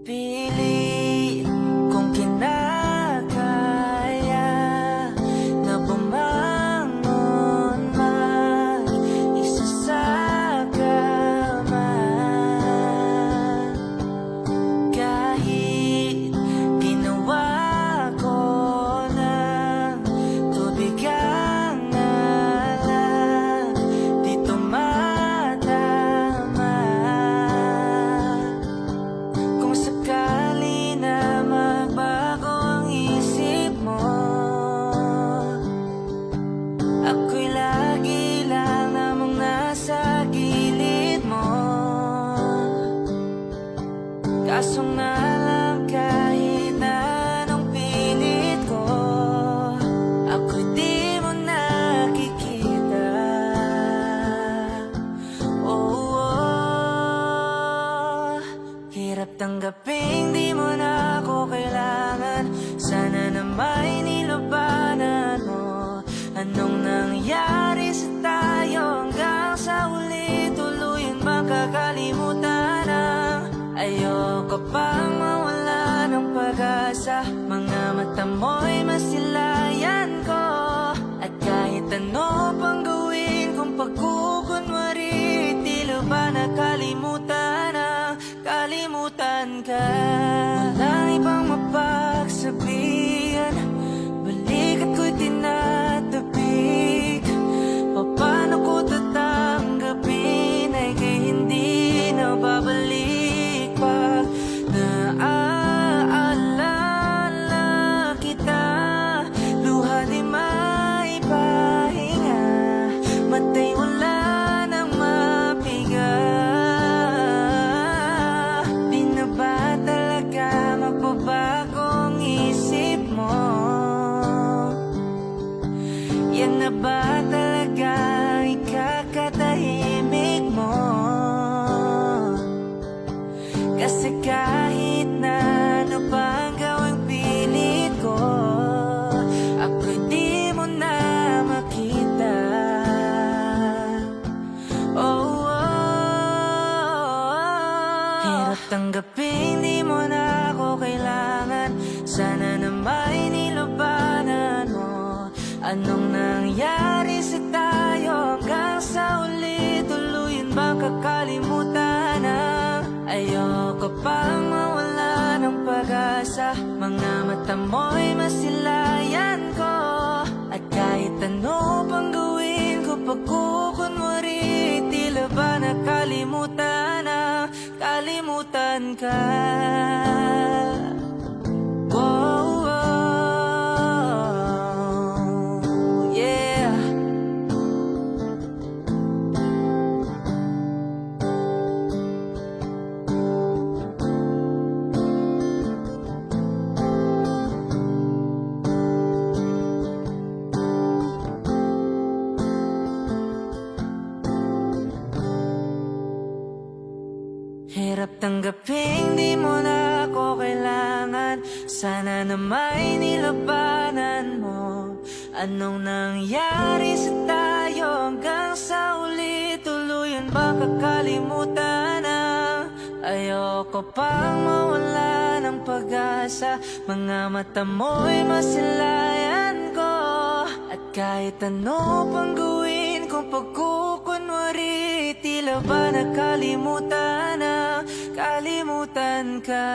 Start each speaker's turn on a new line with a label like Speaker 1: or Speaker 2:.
Speaker 1: Pilit kong kinakaya na bumangon mag-isa sa kama. Kahit ginawa ko ng tubig ang alak, di tumatama. Kung sakali na magbago ang isip mo, ako'y lagi lang namang nasa gilid mo. Kaso nga lang kahit na anong pilit ko, ako'y di mo nakikita. Oh, hirap tanggaping di mo na ako kailangan. Sana na may nilabanan mo. Anong nangyari sa tayo hanggang sa huli? Tuluyan makakalimutan ang ayoko pang mawala ng pag-asa. Mga mata mo'y masilayan ko, at kahit ano pang gawin kung pagkukunwari, tila ba nakalimutan ang kalimutan ka. Walang ibang mapagsabihan, balikat ko'y tinatabik. Paano ko tatanggapin ay kay hindi na babalik pag naaalala kita. Luha di maipahinga, matay wala nang mapiga. Di na ba talaga magbabago ang isip mo? Yan na ba talaga ikakatahimik mo? Kasi kahit na ano pa ang gawing pilit ko, ako'y di mo na makita. Oh, hirap tanggapin di mo na ako kailangan. Sana na may nilabanan mo. Anong nangyari sa tayo hanggang sa uli? Tuluyan ba kakalimutan ang ayoko pang mawala ng pag-asa. Mga mata mo'y masilayan ko, at kahit ano pang gawin ko pagkukunwari, tila ba nakalimutan na kalimutan ka. Whoa, whoa, yeah. Hirap tanggaping di mo na ako kailangan. Sana na may nilabanan mo. Anong nangyari sa tayo hanggang sa uli? Tuluyan ba kakalimutan ang ayoko pang mawala ng pag-asa. Mga mata mo'y masilayan ko, at kahit ano pang gawin kung pagkukunwari, tila ba nakalimutan na kalimutan ka.